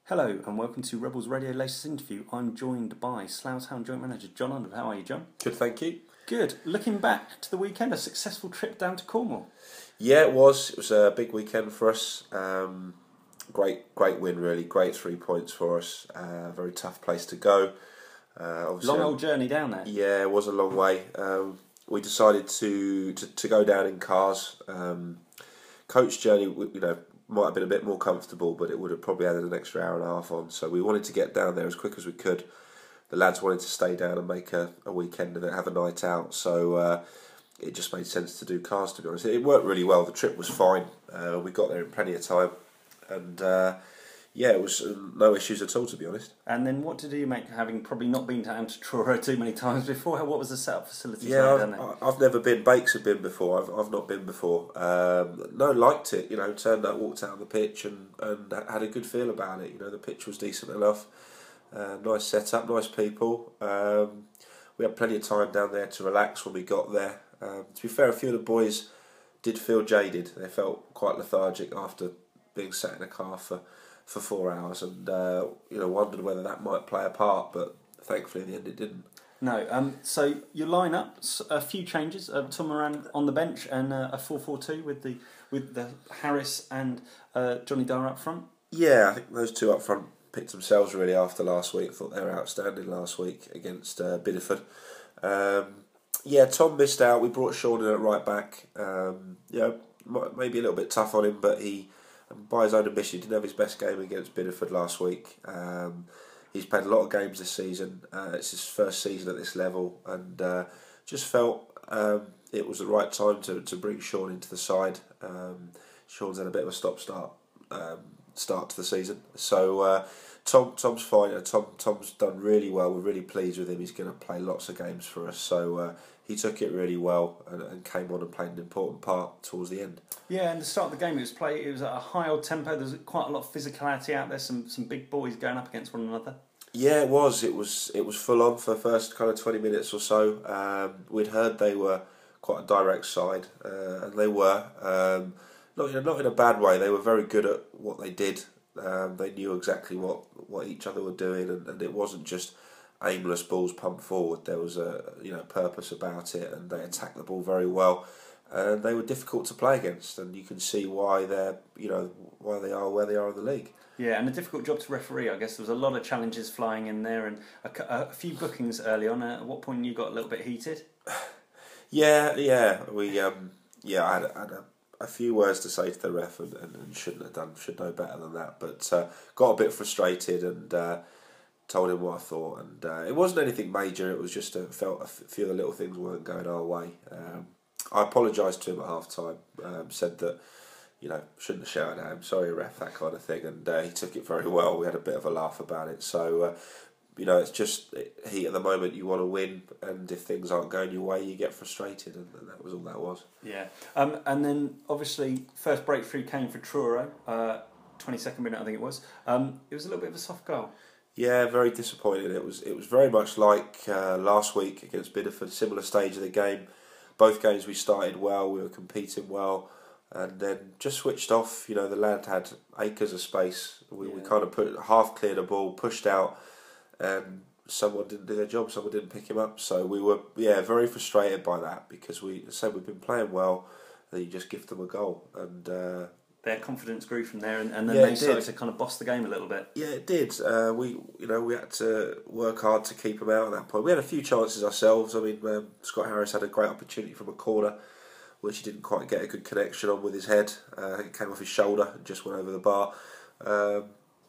Hello and welcome to Rebels Radio latest interview. I'm joined by Slough Town Joint Manager Jon Underwood. How are you, John? Good, thank you. Good. Looking back to the weekend, a successful trip down to Cornwall. Yeah, it was. It was a big weekend for us. Great win, really. Great 3 points for us. Very tough place to go. Long old journey down there. Yeah, it was a long way. We decided to go down in cars. Coach journey, might have been a bit more comfortable, but it would have probably added an extra hour and a half on. So we wanted to get down there as quick as we could. The lads wanted to stay down and make a weekend of it, have a night out. So it just made sense to do cars, to be honest. It worked really well. The trip was fine. We got there in plenty of time. And it was no issues at all, to be honest. And then what did you make, having probably not been down to Truro too many times before? What was the setup facilities like down there? I've never been. Bakes have been before. I've not been before. Liked it. Turned up, walked out on the pitch, and had a good feel about it. The pitch was decent enough. Nice setup, nice people. We had plenty of time down there to relax when we got there. To be fair, a few of the boys did feel jaded. They felt quite lethargic after being sat in a car for 4 hours, and wondered whether that might play a part, but thankfully in the end it didn't. No. So your line-up, a few changes. Tom Moran on the bench and a 4-4-2 with the Harris and Johnny Dyer up front. Yeah, I think those two up front picked themselves really after last week. I thought they were outstanding last week against Bideford. Tom missed out. We brought Sean in at right back. Maybe a little bit tough on him, but he, by his own admission, he didn't have his best game against Bideford last week. He's played a lot of games this season. It's his first season at this level, and just felt it was the right time to bring Sean into the side. Sean's had a bit of a stop-start start to the season, so Tom's fine. Tom's done really well. We're really pleased with him. He's going to play lots of games for us, so he took it really well and came on and played an important part towards the end. Yeah, and the start of the game, it was at a high old tempo. There was quite a lot of physicality out there. Some big boys going up against one another. Yeah, it was. It was full on for the first kind of 20 minutes or so. We'd heard they were quite a direct side, and they were. Not in a bad way. They were very good at what they did. They knew exactly what each other were doing, and it wasn't just aimless balls pumped forward. There was a purpose about it, and they attacked the ball very well. And they were difficult to play against, and you can see why they're why they are where they are in the league. Yeah, and a difficult job to referee. I guess there was a lot of challenges flying in there, and a few bookings early on. At what point you got a little bit heated? Yeah. I had a few words to say to the ref, and shouldn't have done. Should know better than that. But got a bit frustrated and told him what I thought. And it wasn't anything major. It was just felt a few of the little things weren't going our way. I apologised to him at half time. Said that shouldn't have shouted at him. Sorry, ref, that kind of thing. And he took it very well. We had a bit of a laugh about it. So. It's just heat at the moment. You want to win, and if things aren't going your way, you get frustrated, and that was all that was. Yeah, and then obviously first breakthrough came for Truro, 22nd minute I think it was. It was a little bit of a soft goal. Yeah, very disappointed. It was very much like last week against Bideford, similar stage of the game. Both games we started well, we were competing well, and then just switched off. The lad had acres of space. We kind of half cleared a ball, pushed out. And someone didn't do their job, someone didn't pick him up. So we were, very frustrated by that, because we've been playing well, and you just gift them a goal. And their confidence grew from there, and then they started to kind of boss the game a little bit. Yeah, it did. We had to work hard to keep them out at that point. We had a few chances ourselves. I mean, Scott Harris had a great opportunity from a corner, which he didn't quite get a good connection on with his head. I think it came off his shoulder and just went over the bar.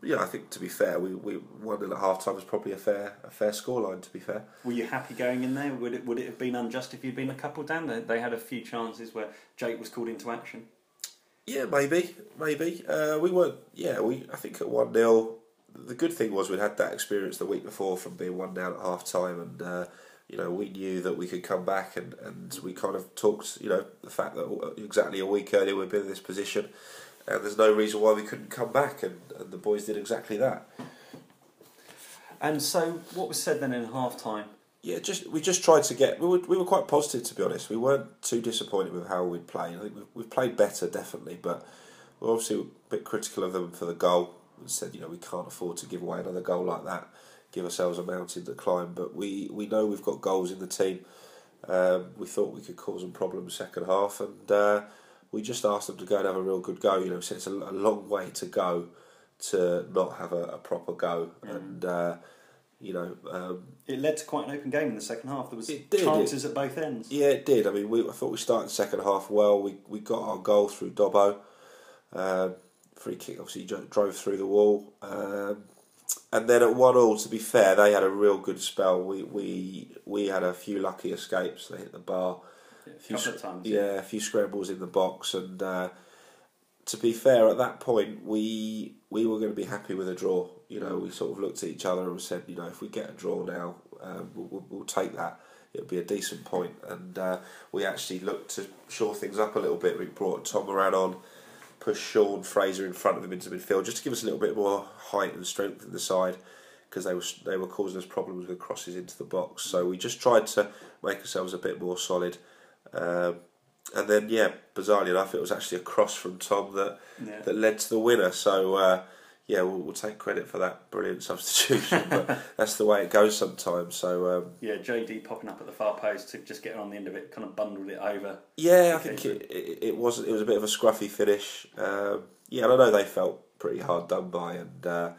I think, to be fair, we 1-0 at half time was probably a fair scoreline, to be fair. Were you happy going in there? Would it have been unjust if you'd been a couple down? They had a few chances where Jake was called into action. Yeah, maybe. We weren't. I think at 1-0, the good thing was we'd had that experience the week before from being 1 down at half time, and we knew that we could come back, and we kind of talked. The fact that exactly a week earlier we'd been in this position. And there's no reason why we couldn't come back, and the boys did exactly that. And so, what was said then in half time? Yeah, we just tried to get. We were quite positive, to be honest. We weren't too disappointed with how we'd played. I think we've played better, definitely, but we're obviously a bit critical of them for the goal. and said, we can't afford to give away another goal like that, give ourselves a mountain to climb. But we know we've got goals in the team. We thought we could cause them problems second half, and we just asked them to go and have a real good go. So it's a long way to go to not have a proper go, and it led to quite an open game in the second half. There was chances at both ends. Yeah, it did. I mean, I thought we started the second half well. We got our goal through Dobbo. Free kick, obviously, drove through the wall. And then at 1-1, to be fair, they had a real good spell. We had a few lucky escapes. They hit the bar. A couple of times. A few scrambles in the box. And to be fair, at that point, we were going to be happy with a draw. We sort of looked at each other and said, if we get a draw now, we'll take that. It'll be a decent point. And we actually looked to shore things up a little bit. We brought Tom Moran on, pushed Sean Fraser in front of him into midfield just to give us a little bit more height and strength in the side, because they were causing us problems with crosses into the box. So we just tried to make ourselves a bit more solid. And then, bizarrely enough, it was actually a cross from Tom that led to the winner. So, we'll take credit for that brilliant substitution. But that's the way it goes sometimes. So JD popping up at the far post to just get on the end of it, kind of bundled it over. Yeah, I think it was a bit of a scruffy finish. And I know they felt pretty hard done by, and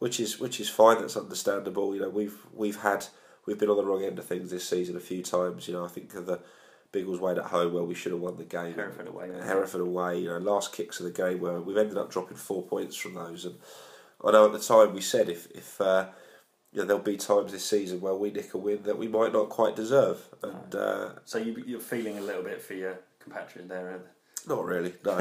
which is fine. That's understandable. We've been on the wrong end of things this season a few times. I think of the Biggles Wade at home where we should have won the game. Hereford away. Last kicks of the game where we've ended up dropping 4 points from those. And I know at the time we said if there'll be times this season where we nick a win that we might not quite deserve. And so you're feeling a little bit for your compatriot there. Not really, no,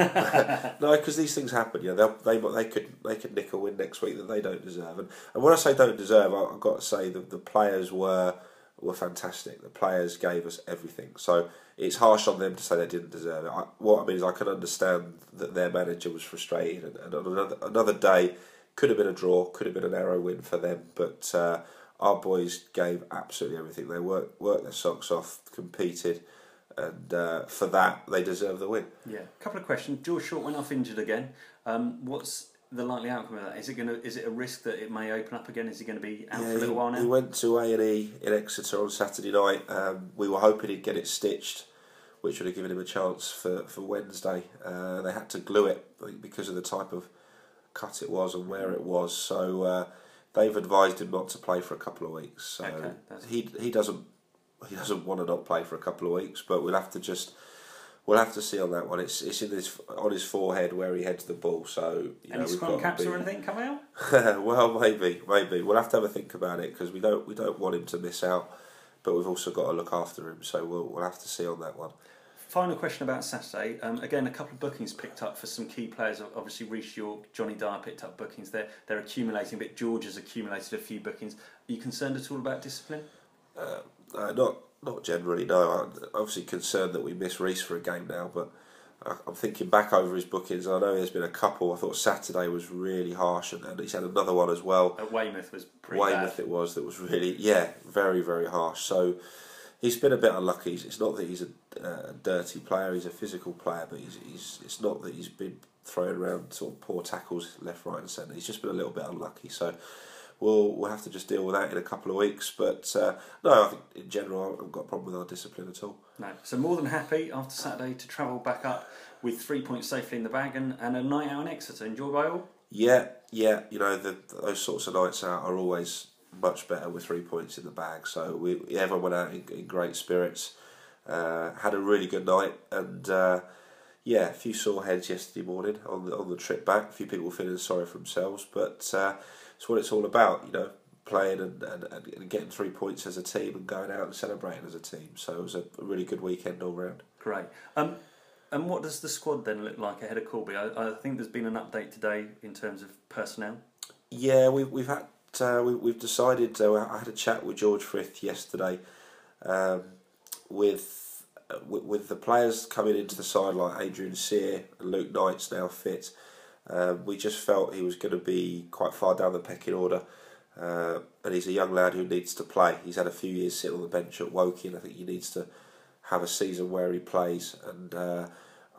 no, because these things happen. They could nick a win next week that they don't deserve. And when I say don't deserve, I've got to say that the players were fantastic. The players gave us everything. So it's harsh on them to say they didn't deserve it. What I mean is I can understand that their manager was frustrated, and on another day could have been a draw, could have been a narrow win for them. But our boys gave absolutely everything. They worked their socks off, competed, and for that they deserve the win. Yeah. A couple of questions. George Short went off injured again. What's the likely outcome of that? Is it a risk that it may open up again? Is he going to be out for a little while now? He went to A&E in Exeter on Saturday night. We were hoping he'd get it stitched, which would have given him a chance for Wednesday. They had to glue it because of the type of cut it was and where it was. So they've advised him not to play for a couple of weeks. So he doesn't want to not play for a couple of weeks, but we'll have to see on that one. It's on his forehead where he heads the ball. So any scrum caps or anything come out? Well, maybe we'll have to have a think about it, because we don't want him to miss out, but we've also got to look after him. So we'll have to see on that one. Final question about Saturday. Again, a couple of bookings picked up for some key players. Obviously, Reece York, Johnny Dyer picked up bookings. They're accumulating a bit. George has accumulated a few bookings. Are you concerned at all about discipline? Not generally, no. I'm obviously concerned that we miss Reece for a game now, but I'm thinking back over his bookings. I know there's been a couple. I thought Saturday was really harsh, and he's had another one as well. At Weymouth was pretty bad. It was. That was really, very, very harsh. So he's been a bit unlucky. It's not that he's a dirty player. He's a physical player, but it's not that he's been throwing around sort of poor tackles left, right, and centre. He's just been a little bit unlucky. So we'll have to just deal with that in a couple of weeks. But no, I think in general I haven't got a problem with our discipline at all. No, so more than happy after Saturday to travel back up with 3 points safely in the bag and a night out in Exeter. Enjoyed by all? Yeah. Those sorts of nights out are always much better with 3 points in the bag. So everyone went out in great spirits. Had a really good night, and a few sore heads yesterday morning on the trip back. A few people feeling sorry for themselves, but it's what it's all about, playing and getting 3 points as a team and going out and celebrating as a team. So it was a really good weekend all round. Great. And what does the squad then look like ahead of Corby? I think there's been an update today in terms of personnel. Yeah, we've decided. I had a chat with George Frith yesterday, with the players coming into the side like Adrian Sear and Luke Knight's now fit. We just felt he was going to be quite far down the pecking order, and he's a young lad who needs to play. He's had a few years sitting on the bench at Woking. I think he needs to have a season where he plays, and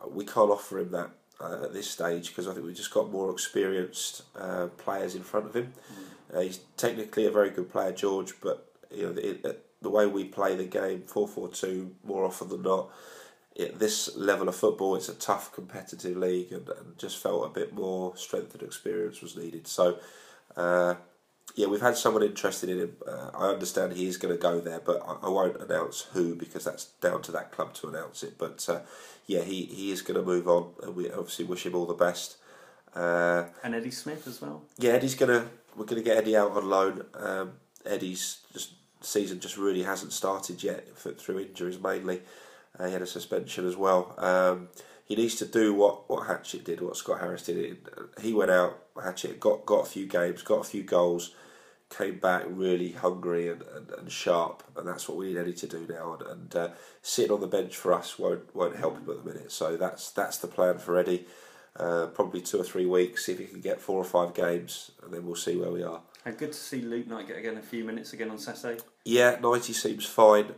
we can't offer him that at this stage, because I think we've just got more experienced players in front of him. He's technically a very good player, George, but the way we play the game, 4-4-2, more often than not, at this level of football, it's a tough competitive league, and just felt a bit more strength and experience was needed. So, we've had someone interested in him. I understand he is going to go there, but I won't announce who, because that's down to that club to announce it. But he is going to move on, and we obviously wish him all the best. And Eddie Smith as well. Yeah, we're going to get Eddie out on loan. Eddie's season just really hasn't started yet through injuries mainly. He had a suspension as well. He needs to do what Hatchett did, what Scott Harris did. He went out, Hatchett got a few games, got a few goals, came back really hungry and sharp, and that's what we need Eddie to do now. And sitting on the bench for us won't help him at the minute. So that's the plan for Eddie. Probably 2 or 3 weeks, see if he can get 4 or 5 games, and then we'll see where we are. And good to see Luke Knight get again a few minutes again on Saturday. Yeah, 90 seems fine.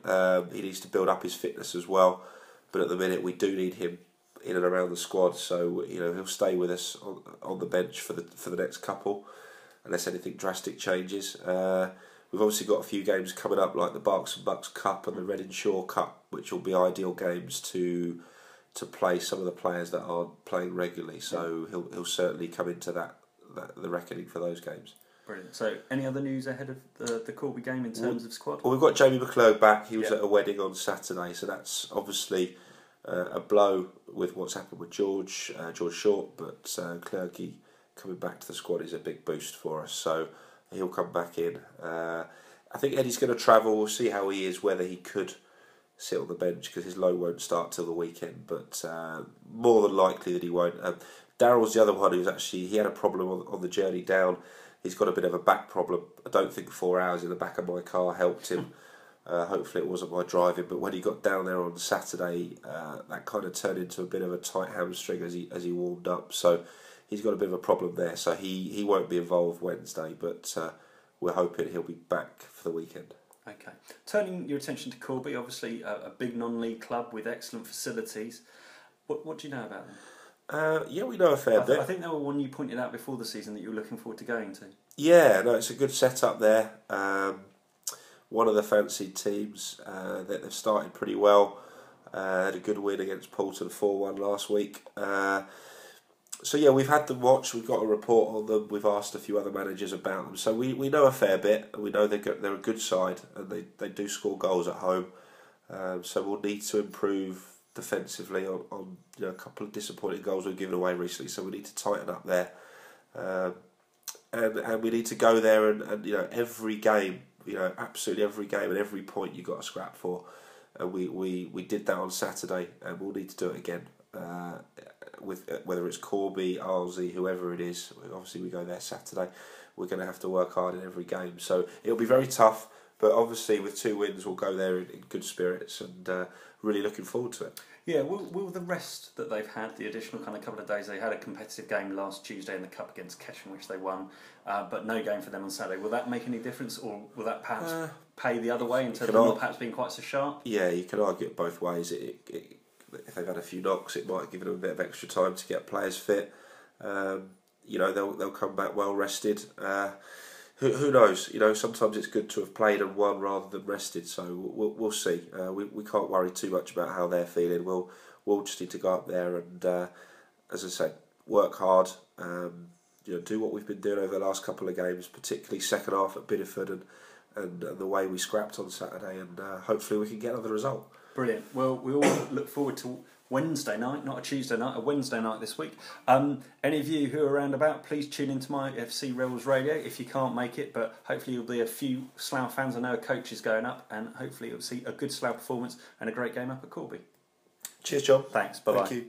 He needs to build up his fitness as well, but at the minute we do need him in and around the squad. So he'll stay with us on the bench for the next couple, unless anything drastic changes. We've obviously got a few games coming up, like the Berks and Bucks Cup and the Reading Shore Cup, which will be ideal games to play some of the players that aren't playing regularly. So he'll certainly come into the reckoning for those games. Brilliant. So, any other news ahead of the Corby game in terms of squad? Well, we've got Jamie McClurg back. He was at a wedding on Saturday, so that's obviously a blow with what's happened with George Short, but Clergy coming back to the squad is a big boost for us, so he'll come back in. I think Eddie's going to travel. We'll see how he is, whether he could sit on the bench, because his loan won't start till the weekend, but more than likely that he won't. Daryl's the other one he had a problem on the journey down. He's got a bit of a back problem. I don't think 4 hours in the back of my car helped him. Hopefully it wasn't my driving, but when he got down there on Saturday, that kind of turned into a bit of a tight hamstring as he warmed up. So he's got a bit of a problem there. So he won't be involved Wednesday, but we're hoping he'll be back for the weekend. Okay. Turning your attention to Corby, obviously a big non-league club with excellent facilities. What do you know about them? We know a fair bit. I think they were one you pointed out before the season that you were looking forward to going to. Yeah, no, it's a good setup there. One of the fancied teams that they've started pretty well. Had a good win against Poulton 4-1 last week. We've had them watch. We've got a report on them. We've asked a few other managers about them. So we know a fair bit. We know they're a good side, and they do score goals at home. So we'll need to improve defensively on a couple of disappointing goals we've given away recently. So we need to tighten up there, and we need to go there and every game, absolutely every game and every point you got to scrap for. And we did that on Saturday, and we'll need to do it again. With whether it's Corby, Arlesey, whoever it is, obviously we go there Saturday. We're going to have to work hard in every game, so it'll be very tough. But obviously, with 2 wins, we'll go there in good spirits, and really looking forward to it. Yeah, will the rest that they've had, the additional kind of couple of days, they had a competitive game last Tuesday in the Cup against Keshen, which they won, but no game for them on Saturday. Will that make any difference, or will that perhaps pay the other way in terms of not perhaps being quite so sharp? Yeah, you can argue it both ways. If they've had a few knocks, it might give them a bit of extra time to get players fit. They'll come back well rested. Who knows? Sometimes it's good to have played and won rather than rested. So we'll see. We can't worry too much about how they're feeling. We'll just need to go up there and, as I said, work hard. Do what we've been doing over the last couple of games, particularly second half at Bideford and the way we scrapped on Saturday, and hopefully we can get another result. Brilliant. Well, we all look forward to Wednesday night, not a Tuesday night, a Wednesday night this week. Any of you who are around about, please tune into my FC Rebels radio if you can't make it, but hopefully you'll be a few Slough fans. I know a coach is going up, and hopefully you'll see a good Slough performance and a great game up at Corby. Cheers, John. Thanks. Bye-bye. Thank you.